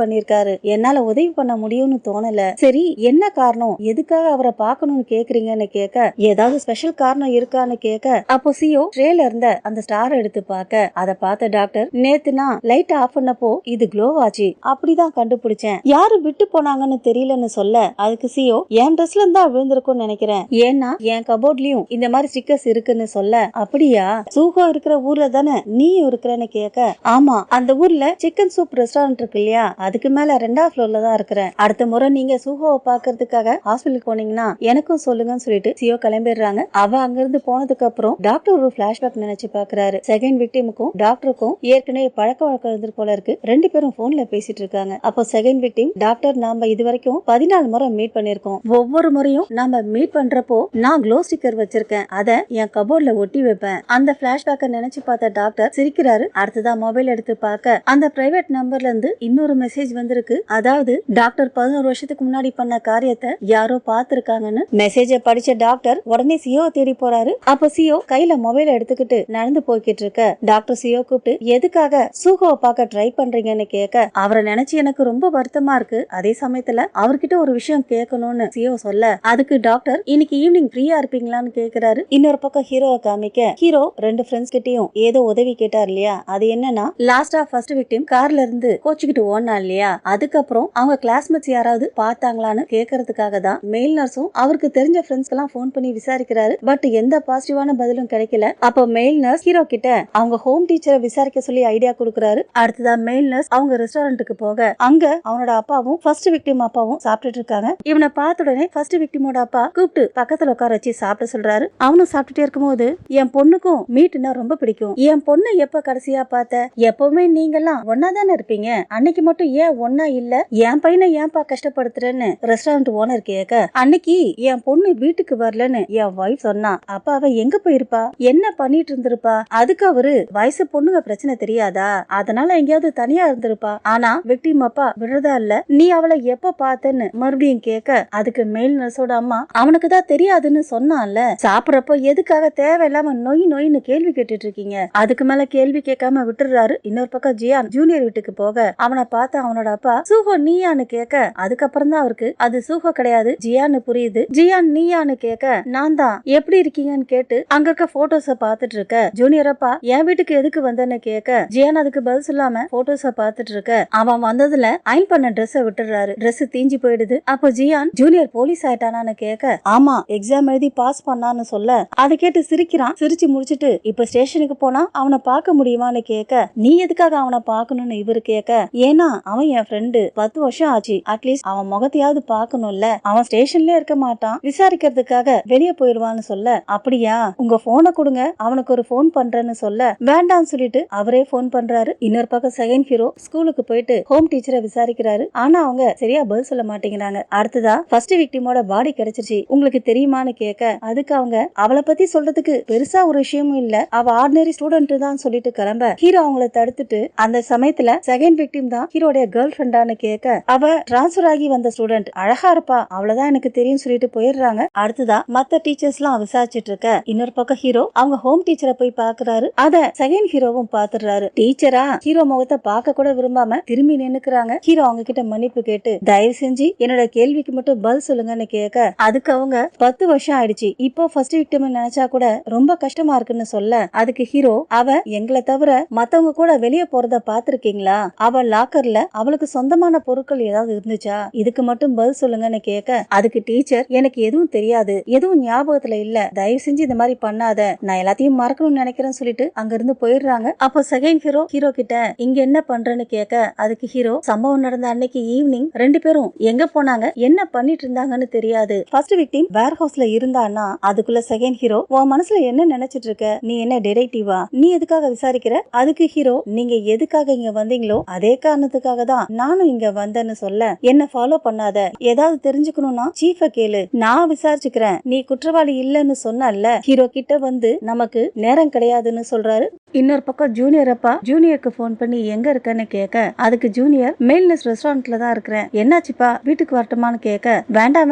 பண்ணிருக்காரு, என்னால உதவி பண்ண முடியும்னு தோணல, சரி என்ன காரணம், எதுக்காக அவரை பார்க்கணும்னு கேக்குறீங்கன்னு கேட்க, ஏதாவது ஸ்பெஷல் காரணம் இருக்கான்னு கேட்க அப்போ சிஓ ட்ரே ட்ரேல இருந்த அந்த ஸ்டார் எடுத்து பார்க்க அதை பார்த்த டாக்டர், நேத்து நான் லைட் ஆஃப் பண்ணப்போ இது க்ளோ ஆச்சு, அப்படிதான் கண்டுபிடிச்சேன். யாரு விட்டு போனாங்கன்னு தெரியலன்னு சொல்ல, அதுக்கு சிஓ என் ட்ரெஸ்ல இருந்தா விழுந்திருக்கும்னு நினைக்கிறேன், ஏன்னா என் கபோர்ட்லயும் இந்த மாதிரி ஸ்டிக்கர்ஸ் இருக்குன்னு சொல்ல, அப்படியா சூகோ இருக்கிற ஊர்ல தானே நீயும் இருக்கிறன்னு கேட்க, ஆமா அந்த ஊர்ல சிக்கன் சூப் ரெஸ்டாரண்ட் இருக்கு இல்லையா, அதுக்கு மேல 2வது ஃப்ளோர்ல தான் இருக்கிறேன். அடுத்த முறை நீங்க சூகோவை பாக்குறதுக்காக ஹாஸ்பிட்டலுக்கு போனீங்கன்னா எனக்கும் சொல்லுங்கன்னு சொல்லிட்டு சிஓ கிளம்பிடுறாங்க. அவ அங்கிருந்து போனதுக்கு அப்புறம் டாக்டர் ஒரு பிளாஷ்பேக் நினைச்சு பாக்குறாரு. செகண்ட் விக்டிமுக்கும் டாக்டருக்கும் ஏற்கனவே பழக்க வழக்கம் இருந்து போல இருக்கு. 2 பேரும் போன்ல பேசிட்டு இருக்காங்க. அப்போ செகண்ட் விக்டிம், டாக்டர் நாம இது வரைக்கும் 14 முறை மீட் பண்ணிருக்கோம். ஒவ்வொரு முறையும் நாம மீட் பண்றப்போ நான் க்ளோ ஸ்டிக்கர் வச்சிருக்கேன், அத என் கபோர்ட்ல ஒட்டி வைப்பேன். அந்த பிளாஷ்பேக்க நினைச்சு பார்த்த டாக்டர் சிரிக்கிறாரு. அடுத்ததா மொபைல் எடுத்து பார்க்க அந்த பிரைவேட் நம்பர்ல இருந்து இன்னொரு மெசேஜ் வந்திருக்கு. அதாவது டாக்டர் 11 வருஷத்துக்கு முன்னாடி பண்ண காரியத்தை யாரோ பாத்துருக்காங்கன்னு. மெசேஜ படிச்ச டாக்டர் உடனே சிஓ தேடி போறாரு. அப்ப சிஓ கையில மொபைல் எடுத்துக்கிட்டு நடந்து போய்கிட்டு இருக்க டாக்டர் சிஓ கூப்பிட்டு, எதுக்காக சூகோவை பார்க்க ட்ரை பண்றீங்கன்னு கேட்க, அவரை நினைச்சு எனக்கு ரொம்ப வருத்தமா இருக்கு, அதே சமயத்துல அவர்கிட்ட ஒரு விஷயம் கேட்கணும்னு சிஓ சொல்ல, அதுக்கு டாக்டர் இன்னைக்கு ஈவினிங் ஃப்ரீயா இருப்பீங்களான்னு கேக்குறாரு. இன்னொரு பக்கம் ஹீரோவை காமிக்க, ஹீரோ 2 ஃப்ரெண்ட்ஸ் கிட்டயும் ஏதோ உதவி கேட்டார் இல்லையா, அது என்னன்னா லாஸ்டா ஃபர்ஸ்ட் விக்டிம் கார்ல இருந்து கோச்சுக்கிட்டு ஓடனா இல்லையா, அதுக்கப்புறம் அவங்க கிளாஸ்மேட்ஸ் யாராவது பார்த்தாங்களான்னு கேட்கறதுக்காக தான் மெயில் நர்ஸும் அவருக்கு தெரிஞ்ச ஃப்ரெண்ட்ஸ்க்கு எல்லாம் போன் பண்ணி விசாரிக்கிறாரு. பட் எந்த பாசிட்டிவான பதிலும் கிடைக்கல. அப்ப மெயில் நர்ஸ் ஹீரோ கிட்ட அவங்க ஹோம் டீச்சரை விசாரிக்க சொல்லி ஐடியா கொடுக்கறாரு. அடுத்ததா மெயில் நர்ஸ் அவங்க ரெஸ்டாரண்ட்டுக்கு போக அங்க அவனோட அப்பாவும் ஃபர்ஸ்ட் விக்டிம் அப்பாவும் சாப்பிட்டுட்டு இருக்காங்க. இவனை பார்த்த உடனே ஃபர்ஸ்ட் விக்டிமோட அப்பா கூப்பிட்டு பக்கத்துல உட்கார வச்சு சாப்பிட சொல்றாரு. அவனும் சாப்பிட்டுட்டே இருக்கும்போது, என் பொண்ணுக்கும் மீட்னா ரொம்ப பிடிக்கும், என் பொண்ணு எப்ப கடைசியா பார்த்த, எப்பவுமே நீங்க எல்லாம் ஒன்னா தானே இருப்பீங்க, அன்னைக்கு மட்டும் ஏன் ஒன்னா இல்ல, என் பையனை ஏன்பா கஷ்டப்படுத்துறேன்னு ரெஸ்டாரண்ட் ஓனர் கேட்க, அன்னைக்கு என் பொண்ணு வீட்டுக்கு வரலன்னு என் வைஃப் சொன்னா, அப்ப அவ எங்க போயிருப்பா, என்ன பண்ணிட்டு இருந்திருப்பா, அதுக்கு அவரு வயசு பொண்ணுங்க பிரச்சனை தெரியாதா, அதனால எங்கேயாவது தனியா இருந்திருப்பா, ஆனா விக்டிம் அப்பா விடுறதா இல்ல, நீ அவளை எப்ப பார்த்தன்னு மறுபடியும் கேட்க, அதுக்கு மெயில் நர்ஸோட அம்மா, அவனுக்கு தான் தெரியாதுன்னு சொன்னான்ல, சாப்பிடறப்போ எதுக்காக தேவையில்லாம நொய்னு கேள்வி கேட்டுட்டு இருக்கீங்க, அதுக்கு மேல கேள்வி கேட்காம விட்டுறாரு. இன்னொரு பக்கம் ஜியான் ஜூனியர் வீட்டுக்கு போக அவனை பார்த்து அவனோட அப்பா, சூஹோ நீயான்னு கேட்க, அதுக்கப்புறம் தான் அவருக்கு அது சூஹோ கிடையாது ஜியான்னு புரியுது. ஜியான் நீயான்னு கேட்க, நான் தான், எப்படி இருக்கீங்கன்னு கேட்டு அங்க இருக்க போட்டோஸ பாத்துட்டு இருக்க ஜூனியர் அப்பா, என் வீட்டுக்கு எதுக்கு வந்தன்னு கேட்க, ஜியான் அதுக்கு பதில் சொல்லாம போட்டோஸ பாத்துட்டு இருக்க, அவன் வந்ததுல அயன் பண்ண ட்ரெஸ்ஸ விட்டுறாரு. ட்ரெஸ் தீஞ்சு போயிடுது. அப்போ ஜியான் ஜூனியர் போலீஸ் ஆயிட்டானான்னு கேட்க, ஆமா எக்ஸாம் எழுதி பாஸ் பண்ணான்னு சொல்ல, அதை கேட்டு சிரிக்கிறான். சிரிச்சு முடிச்சிட்டு, இப்ப ஸ்டேஷனுக்கு போனா அவனை பார்க்க முடியுமான்னு கேட்க, நீ எதுக்காக அவனை பார்க்கணும்னு இவரு கேட்க, ஏன்னா அவன் என் ஃப்ரெண்டு, 10 வருஷம் ஆச்சு, அட்லீஸ்ட் அவன் முகத்தையாவது பார்க்கணும்ல, அவன் ஸ்டேஷன்ல இருக்க மாட்டான், விசாரிக்கிறதுக்காக வெளியே போயிருவான்னு சொல்ல, அப்படியா உங்க போனை கொடுங்க அவனுக்கு ஒரு போன் பண்றேன்னு சொல்ல, வேண்டாம்னு சொல்லிட்டு அவரே போன் பண்றாரு. இன்னொரு பக்கம் செகண்ட் ஹீரோ ஸ்கூலுக்கு போயிட்டு ஹோம் டீச்சரை விசாரிக்கிறாரு. ஆனா அவங்க சரியா பதில் சொல்ல மாட்டேங்கிறாங்க. அடுத்ததா ஃபர்ஸ்ட் விக்டிமோட பாடி கிடைச்சிருச்சு, உங்களுக்கு தெரியுமான்னு கேட்க, அதுக்கு அவங்க அவளை பத்தி சொல்றதுக்கு பெருசா ஒரு விஷயமும் இல்ல, அவ ஆர்டினரி ஸ்டூடெண்ட் தான் சொல்லிட்டு கிளம்ப, ஹீரோ அவங்கள தடுத்துட்டு, அந்த சமயத்துல செகண்ட் விக்டிம் தான் ஹீரோடைய கேர்ள் ஃப்ரெண்டான்னு கேட்க, அவ டிரான்ஸ்பர் ஆகி வந்த ஸ்டூடெண்ட், அழகா இருப்பா, அவ்வளவுதான் எனக்கு தெரியும் சொல்லிட்டு போயிடுறாங்க. அடுத்ததா மத்த டீச்சர்ஸ் எல்லாம் விசாரிச்சுட்டு இருக்க, இன்னொரு பக்கம் ஹீரோ அவங்க ஹோம் டீச்சரை போய் பாக்குறாரு. அத செகண்ட் ஹீரோவும் பாத்துறாரு. டீச்சரா ஹீரோ முகத்தை பார்க்க கூட விரும்பாம திரும்பி நின்னுக்குறாங்க. ஹீரோ அவங்க கிட்ட மன்னிப்பு கேட்டு, தயவு செஞ்சு என்னோட கேள்விக்கு மட்டும் பதில் சொல்லுங்கன்னு கேட்க, அதுக்கு அவங்க 10 வருஷம் ஆயிடுச்சு, இப்போ ஃபர்ஸ்ட் விக்டிம் நினைச்சா கூட ரொம்ப கஷ்டமா இருக்குன்னு சொல்ல, அதுக்கு ஹீரோ, அவ எங்களை தவிர மத்தவங்க கூட வெளியே போறத பாத்திருக்கீங்களா, அவ லாக்கர்ல அவளுக்கு சொந்தமான பொருட்கள் ஏதாவது இருந்துச்சா, இதுக்கு மட்டும் பதில் சொல்லுங்கன்னு கேட்க, அதுக்கு டீச்சர், எனக்கு எதுவும் தெரியாது, எதுவும் ஞாபகத்துல இல்ல, தயவு செஞ்சு இந்த மாதிரி பண்ணாத, நான் எல்லாத்தையும் மறக்கணும்னு நினைக்கிறேன்னு சொல்லிட்டு அங்க இருந்து போயிடுறாங்க. அப்போ செகண்ட் ஹீரோ கிட்ட இங்க என்ன பண்றேன்னு கேட்க, அதுக்கு ஹீரோ, சம்பவம் நடந்த அன்னைக்கு ஈவினிங் 2 பேரும் எங்க போனாங்க, என்ன பண்ணிட்டு இருந்தாங்கன்னு தெரியாது, ஃபர்ஸ்ட் விக்டிம் வேர் ஹவுஸ்ல இருந்தானா, அதுக்குள்ள செகண்ட் ஹீரோ, உன் மனசுல என்ன நினைச்சிட்டு இருக்க, நீ என்ன டிடெக்டிவா, நீ எதுக்காக விசாரிக்கிற, அதுக்கு ஹீரோ, நீங்க எதுக்காக இங்க வந்தீங்களோ அதே காரணத்துக்காக தான் நானும் இங்க வந்தேன்னு சொல்ல, என்ன ஃபாலோ பண்ணாத, ஏதாவது தெரிஞ்சுக்கணும்னா சீஃப கேளு, நான் விசாரிச்சுக்கிறேன், நீ குற்றவாளி இல்லன்னு சொன்னல, ஹீரோ கிட்ட வந்து நமக்கு நேரம் கிடையாதுன்னு சொல்றாரு. இன்னொரு பக்கம் ஜூனியர் அப்பா ஜூனியருக்கு போன் பண்ணி எங்க இருக்கன்னு கேட்க, அதுக்கு ஜூனியர், மெயில்னஸ் ரெஸ்டாரண்ட்ல தான் இருக்கிறேன், என்னாச்சுப்பா வீட்டுக்கு வரட்டுமான்னு கேட்க, வேண்டாம்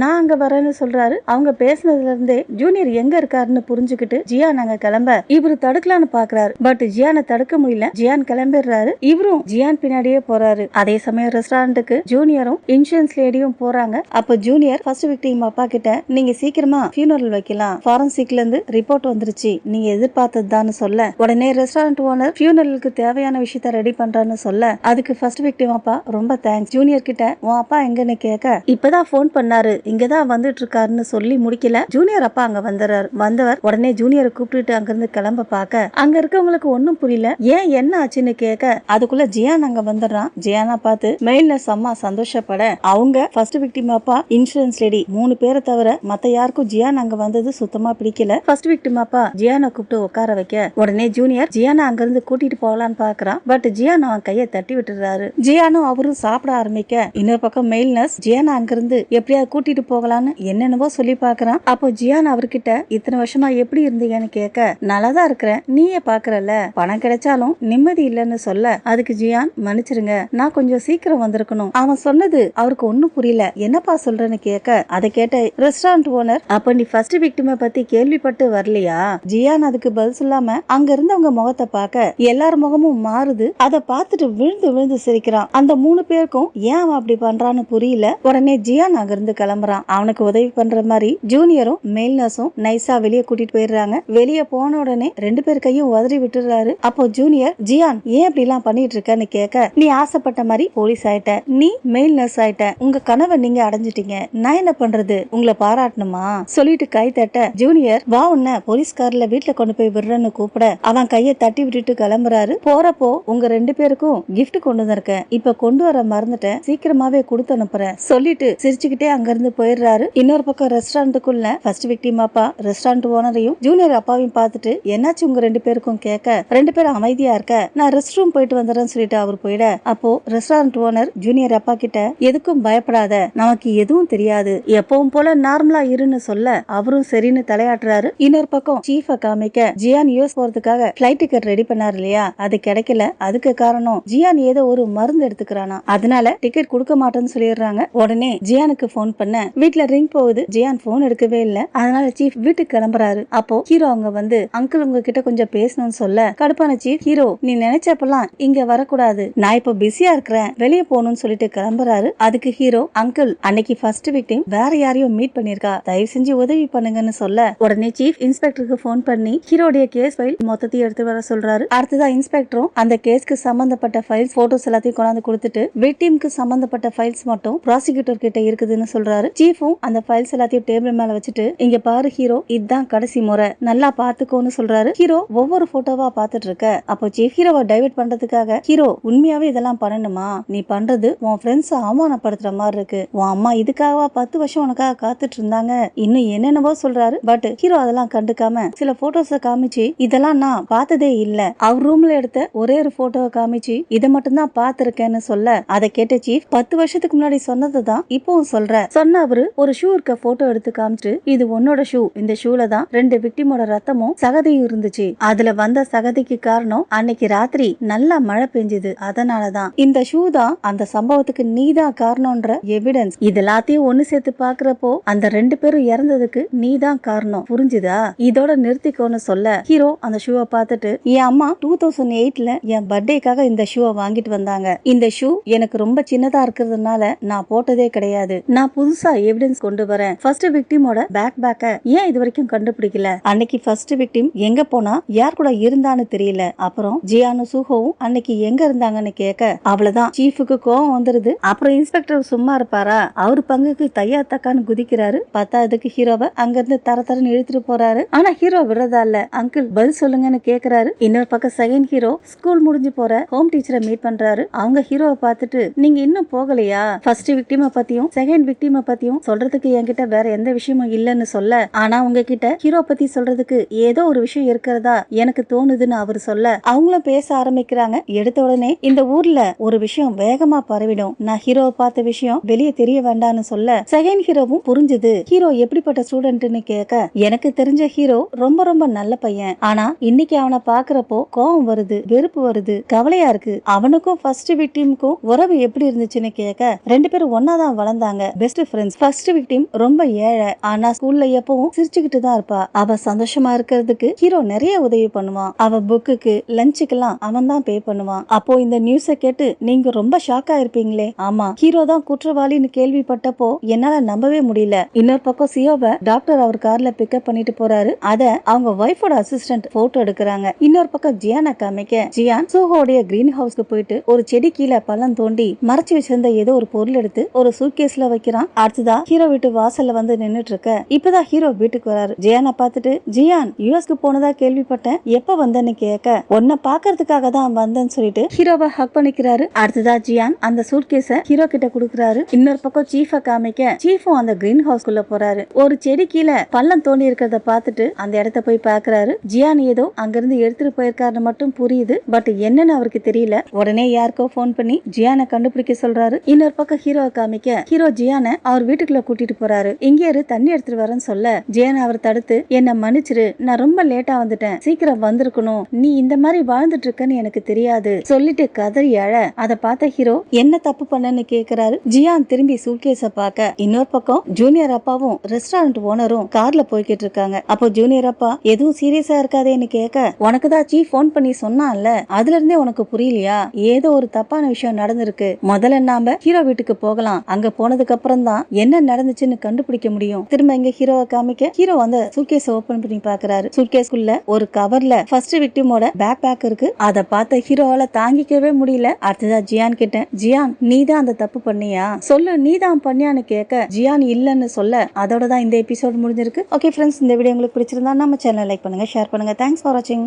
நான் அங்க வரேன்னு சொல்றாரு. அவங்க பேசினதுல இருந்தே ஜூனியர் எங்க இருக்காருன்னு புரிஞ்சுக்கிட்டு ஜியான் அங்க கிளம்ப இவரு தடுக்கலான்னு பாக்குறாரு. பட் ஜியானை தடுக்க முடியல, ஜியான் கிளம்பிடுறாரு. இவரும் ஜியான் பின்னாடியே போறாரு. அதே சமயம் ரெஸ்டாரண்ட்டுக்கு ஜூனியரும் இன்சூரன்ஸ் லேடியும் போறாங்க. அப்ப ஜூனியர் ஃபர்ஸ்ட் விக்டிம் அப்பா கிட்ட, நீங்க சீக்கிரமா ஃபியூனரல் வைக்கலாம், ஃபாரன்சிக்ல இருந்து ரிப்போர்ட் வந்துருச்சு, நடந்துருச்சு, நீங்க எதிர்பார்த்ததுதான்னு சொல்ல உடனே ரெஸ்டாரண்ட் ஓனர் ஃபியூனரலுக்கு தேவையான விஷயத்த ரெடி பண்றான்னு சொல்ல அதுக்கு ஃபர்ஸ்ட் விக்டிம் அப்பா ரொம்ப தேங்க்ஸ். ஜூனியர் கிட்ட உன் அப்பா எங்கன்னு கேட்க இப்பதான் போன் பண்ணாரு, இங்கதான் வந்துட்டு இருக்காருன்னு சொல்லி முடிக்கல ஜூனியர் அப்பா அங்க வந்துறாரு. வந்தவர் உடனே ஜூனியரை கூப்பிட்டு அங்கிருந்து கிளம்ப பாக்க அங்க இருக்கவங்களுக்கு ஒன்னும் புரியல. ஏன் என்ன ஆச்சுன்னு கேட்க அதுக்குள்ள ஜியான் அங்க வந்துடுறான். ஜியானா பார்த்து மெயில்ல அம்மா சந்தோஷப்பட அவங்க ஃபர்ஸ்ட் விக்டிம் அப்பா இன்சூரன்ஸ் லேடி 3 பேரை தவிர மத்த யாருக்கும் ஜியான் அங்க வந்தது சுத்தமா பிடிக்கல. ஃபர்ஸ்ட் விக்டிம் அப்பா ஜியானை கூப்பிட்டு உட்கார வைக்க உடனே ஜூனியர் ஜியானா அங்க இருந்து கூட்டிட்டு போகலான்னு பாக்குறான். பட் ஜியான் அவன் கையை தட்டி விட்டுறாரு. ஜியானும் அவரும் சாப்பிட ஆரம்பிக்க இன்னொரு பக்கம் மெயில் நர்ஸ் ஜியானா அங்க இருந்து எப்படியாவது கூட்டிட்டு போகலான்னு என்னென்னவோ சொல்லி பாக்குறான். அப்போ ஜியான் அவர்கிட்ட இத்தனை வருஷமா எப்படி இருந்தீங்கன்னு கேட்க நல்லாதான் இருக்கிறேன், நீயே பாக்குறல, பணம் கிடைச்சாலும் நிம்மதி இல்லன்னு சொல்ல அதுக்கு ஜியான் மன்னிச்சிருங்க, நான் கொஞ்சம் சீக்கிரம் வந்திருக்கணும். அவன் சொன்னது அவருக்கு ஒன்னும் புரியல. என்னப்பா சொல்றேன்னு கேட்க அதை கேட்ட ரெஸ்டாரண்ட் ஓனர் அப்ப நீ ஃபர்ஸ்ட் விக்டிமை பத்தி கேள்விப்பட்டு வரலையா? ஜியான் அதுக்கு பதில் சொல்லாம அங்க இருந்தவங்க முகத்தை பார்க்க எல்லார் முகமும் மாறுது. அதை பார்த்துட்டு விழுந்து விழுந்து சிரிக்கிறான். அந்த 3 பேருக்கும் ஏன் அவன் அப்படி பண்றான்னு புரியல. உடனே ஜியான் அங்க இருந்து கிளம்புறான். அவனுக்கு உதவி பண்ற மாதிரி ஜூனியரும் மெயில் நர்ஸும் நைஸா வெளியே கூட்டிட்டு போயிடுறாங்க. வெளியே போன உடனே 2 பேர் கையும் உதறி விட்டுறாரு. அப்போ ஜூனியர் ஜியான் ஏன் இப்படி எல்லாம் பண்ணிட்டு இருக்கன்னு கேட்க நீ ஆசைப்பட்ட மாதிரி போலீஸ் ஆயிட்ட, நீ மெயில் நர்ஸ் ஆயிட்ட, உங்க கனவை நீங்க அடைஞ்சிட்டீங்க, நான் என்ன பண்றது, உங்களை பாராட்டணுமா சொல்லிட்டு கை தட்ட ஜூனியர் வா உன்ன போலீஸ்காரில் வீட்டுல கொண்டு போய் விடுறன்னு கூப்பிட அவன் கையை தட்டி விட்டுட்டு கிளம்புறாரு. போறப்போ உங்க 2 பேருக்கும் கிஃப்ட் கொண்டு வந்திருக்கேன், இப்ப கொண்டு வர மறந்துட்டேன், சீக்கிரமாவே கொடுத்து அனுப்புறேன் சொல்லிட்டு சிரிச்சுக்கிட்டே அங்க இருந்து போயிடுறாரு. இன்னொரு பக்கம் ரெஸ்டாரண்ட்டுக்குள்ள ஃபர்ஸ்ட் விக்டிம் அப்பா ரெஸ்டாரண்ட் ஓனரையும் ஜூனியர் அப்பாவையும் பார்த்துட்டு என்னாச்சு உங்க 2 பேருக்கும் கேட்க 2 பேரும் அமைதியா இருக்க நான் ரெஸ்ட் ரூம் போயிட்டு வந்துடுறேன்னு சொல்லிட்டு அவர் போயிட அப்போ ரெஸ்டாரண்ட் ஓனர் ஜூனியர் அப்பா கிட்ட எதுக்கும் பயப்படாத, நமக்கு எதுவும் தெரியாது, எப்பவும் போல நார்மலா இருன்னு சொல்ல அவரும் சரின்னு தலையாட்டுறாரு. இன்னொரு பக்கம் சீஃப காமிக்க ஜியான் யூஎஸ் போறதுக்காக பிளைட் டிக்கெட் ரெடி பண்ணாரு இல்லையா, அது கிடைக்கல. அதுக்கு காரணம் ஜியான் ஏதோ ஒரு மருந்து எடுத்துக்கிறானா, அதனால டிக்கெட் கொடுக்க மாட்டேன்னு சொல்லிடுறாங்க. உடனே ஜியானுக்கு போன் பண்ண வீட்டுல ரிங் போகுது. ஜியான் போன் எடுக்கவே இல்ல. அதனால சீஃப் வீட்டுக்கு கிளம்புறாரு. அப்போ ஹீரோ அவங்க வந்து அங்கிள் உங்ககிட்ட கொஞ்சம் பேசணும்னு சொல்ல கடுப்பான சீஃப் ஹீரோ நீ நினைச்சப்பெல்லாம் இங்க வரக்கூடாது, நான் இப்ப பிஸியா இருக்கிறேன், வெளியே போகணும்னு சொல்லிட்டு கிளம்புறாரு. அதுக்கு ஹீரோ அங்கிள் அன்னைக்கு ஃபர்ஸ்ட் விக்டிம் வேற யாரையும் மீட் பண்ணிருக்கா, தயவு செஞ்சு உதவி பண்ணுங்கன்னு சொல்ல உடனே சீஃப் இன்ஸ்பெக்டருக்கு போன் பண்ணி ஹீரோடைய கேஸ் ஃபைல் மொத்தத்தையும் எடுத்து வர சொல்றாரு. அடுத்ததா இன்ஸ்பெக்டரும் அந்த கேஸ்க்கு சம்பந்தப்பட்ட ஃபைல்ஸ் போட்டோஸ் எல்லாத்தையும் கொண்டாந்து கொடுத்துட்டு விக்டிம்க்கு சம்பந்தப்பட்ட ஃபைல்ஸ் மட்டும் ப்ராசிக்யூட்டர் கிட்ட இருக்குதுன்னு சொல்றாரு. சீஃபும் அந்த ஃபைல்ஸ் எல்லாத்தையும் டேபிள் மேல வச்சுட்டு இங்க பாரு ஹீரோ, இதுதான் கடைசி முறை, நல்லா பாத்துக்கோன்னு சொல்றாரு. ஹீரோ ஒவ்வொரு போட்டோவா பாத்துட்டு இருக்க அப்போ சீஃப் ஹீரோவை டைவர்ட் பண்றதுக்காக ஹீரோ உண்மையாவே இதெல்லாம் பண்ணணுமா, நீ பண்றது உன் ஃப்ரெண்ட்ஸ் அவமானப்படுத்துற மாதிரி இருக்கு, உன் அம்மா இதுக்காக 10 வருஷம் உனக்காக காத்துட்டு இருந்தாங்க, இன்னும் என்னென்னவோ சொல்றாரு. பட் ஹீரோ அதெல்லாம் கண்டுக்காம சில போட்டோஸ காமிச்சு இதெல்லாம் நான் பார்த்ததே இல்ல, அவர் ரூம்ல எடுத்த ஒரே ஒரு போட்டோவை காமிச்சு இதை மட்டும் தான் பாத்திருக்கேன்னு சொல்ல அதை கேட்ட சீஃப் 10 வருஷத்துக்கு முன்னாடி சொன்னதுதான் இப்பவும் சொல்ற சொன்ன அவரு ஒரு ஷூ இருக்க போட்டோ எடுத்து காமிச்சிட்டு இது உன்னோட ஷூ, இந்த ஷூல தான் 2 விக்டிமோட ரத்தமும் சகதியும் இருந்துச்சு, அதுல வந்த சகதிக்கு காரணம் அன்னைக்கு ராத்திரி நல்லா மழை பெஞ்சது, அதனாலதான் இந்த ஷூ தான் அந்த சம்பவத்துக்கு நீதான் காரணம்ன்ற எவிடன்ஸ், இது எல்லாத்தையும் ஒண்ணு சேர்த்து பாக்குறப்போ அந்த 2 பேரும் இறந்ததுக்கு நீதான் காரணம், புரிஞ்சுதா, இதோட நிறுத்திக்கோன்னு சொல்ல ஹீரோ அந்த ஷூவை பார்த்துட்டு என் அம்மா 2008ல என் பர்த்டேக்காக இந்த ஷூவை வாங்கிட்டு வந்தாங்க, இந்த ஷூ எனக்கு ரொம்ப சின்னதா இருக்கிறதுனால நான் போட்டதே கிடையாது, நான் புதுசா எவிடன்ஸ் கொண்டு வரேன், ஃபர்ஸ்ட் விக்டிமோட பேக்க ஏன் இது வரைக்கும் கண்டுபிடிக்கல, அன்னைக்கு ஃபர்ஸ்ட் விக்டிம் எங்க போனா யார் கூட இருந்தான்னு தெரியல, அப்புறம் ஜியானு சூஹோவும் அன்னைக்கு எங்க இருந்தாங்கன்னு கேட்க அவ்வளவுதான் சீஃபுக்கு கோவம் வந்துருது. அப்புறம் இன்ஸ்பெக்டர் சும்மா இருப்பாரா, அவர் பங்குக்கு தையா தக்கான்னு குதிக்கிறாரு. பத்தாவதுக்கு ஹீரோவை அங்க இருந்து தரன்னு இழுத்துட்டு போறாரு. ஆனா ஹீரோ விடுறதா இல்ல, அங்கிள் பதில் சொல்லுங்கன்னு கேக்குறாரு. இன்னொரு பக்கம் செகண்ட் ஹீரோ ஸ்கூல் முடிஞ்சு போற ஹோம் டீச்சரை மீட் பண்றாரு. அவங்க ஹீரோவை பார்த்துட்டு நீங்க இன்னும் போகலையா, ஃபர்ஸ்ட் விக்டிம பத்தியும் செகண்ட் விக்டிம பத்தியும் சொல்றதுக்கு என்கிட்ட வேற எந்த விஷயமும் இல்லன்னு சொல்ல, ஆனா உங்ககிட்ட ஹீரோ பத்தி சொல்றதுக்கு ஏதோ ஒரு விஷயம் இருக்கிறதா எனக்கு தோணுதுன்னு அவர் சொல்ல அவங்களும் பேச ஆரம்பிக்கிறாங்க. எடுத்த உடனே இந்த ஊர்ல ஒரு விஷயம் வேகமா பரவிடும், நான் ஹீரோவை பார்த்த விஷயம் வெளியே தெரிய வேண்டாம்னு சொல்ல செகண்ட் ஹீரோவும் புரிஞ்சுது ஹீரோ எப்படிப்பட்ட ஸ்டூடெண்ட்னு கேட்க எனக்கு தெரிஞ்ச ஹீரோ ரொம்ப ரொம்ப நல்ல பையன், ஆனா இன்னைக்கு அவனை பாக்குறப்போ கோவம் வருது, வெறுப்பு வருது, கவலையா இருக்கு, அவனுக்கும் ஃபர்ஸ்ட் விக்டிமுக்கும் உறவு எப்படி இருந்துச்சுன்னு கேட்க 2 பேரும் ஒன்னாதான் வளர்ந்தாங்க, பெஸ்ட் ஃப்ரெண்ட்ஸ், ஃபர்ஸ்ட் விக்டிம் ரொம்ப ஏழை, ஆனா ஸ்கூல்ல எப்பவும் சிரிச்சுக்கிட்டு தான் இருப்பா, அவ சந்தோஷமா இருக்கிறதுக்கு ஹீரோ நிறைய உதவி பண்ணுவான், அவ புக்குக்கு லஞ்சுக்கெல்லாம் அவன் தான் பே பண்ணுவான். அப்போ இந்த நியூஸ கேட்டு நீங்க ரொம்ப ஷாக்கா இருப்பீங்களே, ஆமா ஹீரோ தான் குற்றவாளின்னு கேள்விப்பட்டப்போ என்னால நம்பவே முடியல. இன்னொரு பக்கம் சியோவை டாக்டர் அவர் கார்ல பிக்கப் பண்ணிட்டு போறாரு. அத அவங்க ஒய்ஃபோட அசிஸ்டன்ட் போட்டோ எடுக்கிறாங்க. இன்னொரு பக்கம் ஜியானை காமிக்க ஜியான் சோஹோடைய கிரீன் ஹவுஸ்க்கு போயிட்டு ஒரு செடி கீழே பள்ளம் தோண்டி மறைச்சு வச்சிருந்த ஏதோ ஒரு பொருள் எடுத்து ஒரு சூட்கேஸ்ல வைக்கிறான். அடுத்ததா ஹீரோ வீட்டு வாசல்ல வந்து நின்னுட்டு இருக்க இப்பதான் ஹீரோ வீட்டுக்கு வராரு. ஜியானை பார்த்துட்டு ஜியான் யூஎஸ்க்கு போனதா கேள்விப்பட்டேன், எப்ப வந்தேன்னு கேட்க உன்னை பாக்குறதுக்காக தான் வந்தேன்னு சொல்லிட்டு ஹீரோவை ஹக் பண்ணிக்கிறாரு. அடுத்ததா ஜியான் அந்த சூட்கேஸ ஹீரோ கிட்ட குடுக்குறாரு. இன்னொரு பக்கம் சீஃப காமிக்க சீஃபும் அந்த கிரீன் ஹவுஸ்குள்ள போறாரு. ஒரு செடி கீழே பள்ளம் தோண்டி இருக்கிறத பார்த்துட்டு அந்த இடத்த போய் பாக்குறாரு. ஜியான் ஏதோ அங்கிருந்து எடுத்துட்டு போயிருக்காருன்னு மட்டும் புரியுது, பட் என்னன்னு அவருக்கு தெரியல. உடனே யாருக்கோ போன் பண்ணி ஜியானை கண்டுபிடிக்க சொல்றாரு. இன்னொரு பக்கம் ஹீரோ காமிக்க ஹீரோ ஜியானை அவர் வீட்டுக்குள்ள கூட்டிட்டு போறாரு. இங்கே தண்ணி எடுத்துட்டு வரேன்னு சொல்ல ஜியான் அவர் தடுத்து என்ன மன்னிச்சிரு, நான் ரொம்ப லேட்டா வந்துட்டேன், சீக்கிரம் வந்திருக்கணும், நீ இந்த மாதிரி வாழ்ந்துட்டு இருக்கன்னு எனக்கு தெரியாது சொல்லிட்டு கதறி அழ அதை பார்த்த ஹீரோ என்ன தப்பு பண்ணன்னு கேக்குறாரு. ஜியான் திரும்பி சூட்கேஸ பார்க்க இன்னொரு பக்கம் ஜூனியர் அப்பாவும் ரெஸ்டாரண்ட் ஓனரும் கார்ல போய்கிட்டு இருக்காங்க. அப்போ ஜூனியர் அப்பா எதுவும் சீரியஸா இருக்காதேன்னு கேட்க உனக்குதான் சீஃப் போன் பண்ணி சொன்னான்ல, அதுல இருந்தே உனக்கு புரியலையா, ஏதோ ஒரு தப்பான விஷயம் நடந்திருக்கு, முதல்ல நாம ஹீரோ வீட்டுக்கு போகலாம், அங்க போனதுக்கு அப்புறம் தான் என்ன நடந்துச்சுன்னு கண்டுபிடிக்க முடியும். திரும்ப இங்க ஹீரோவை காமிக்க ஹீரோ அந்த சூட்கேஸ் ஓபன் பண்ணி பாக்குறாரு. சூட்கேஸ்க்குள்ள ஒரு கவர்ல ஃபர்ஸ்ட் விக்டிமோட பேக் இருக்கு. அதை பார்த்த ஹீரோவால தாங்கிக்கவே முடியல. அடுத்ததா ஜியான் கிட்ட ஜியான் நீதான் அந்த தப்பு பண்ணியா சொல்லு, நீதான் பண்ணியான்னு கேட்க ஜியான் இல்லன்னு சொல்ல அதோட தான் இந்த எபிசோட் முடிஞ்சிருக்கு. ஓகே ஃப்ரெண்ட்ஸ், இந்த வீடியோ உங்களுக்கு பிடிச்சிருந்தா நம்ம சேனலை லைக் பண்ணுங்க, ஷேர் பண்ணுங்க. தேங்க்ஸ் ஃபார் வாட்சிங்.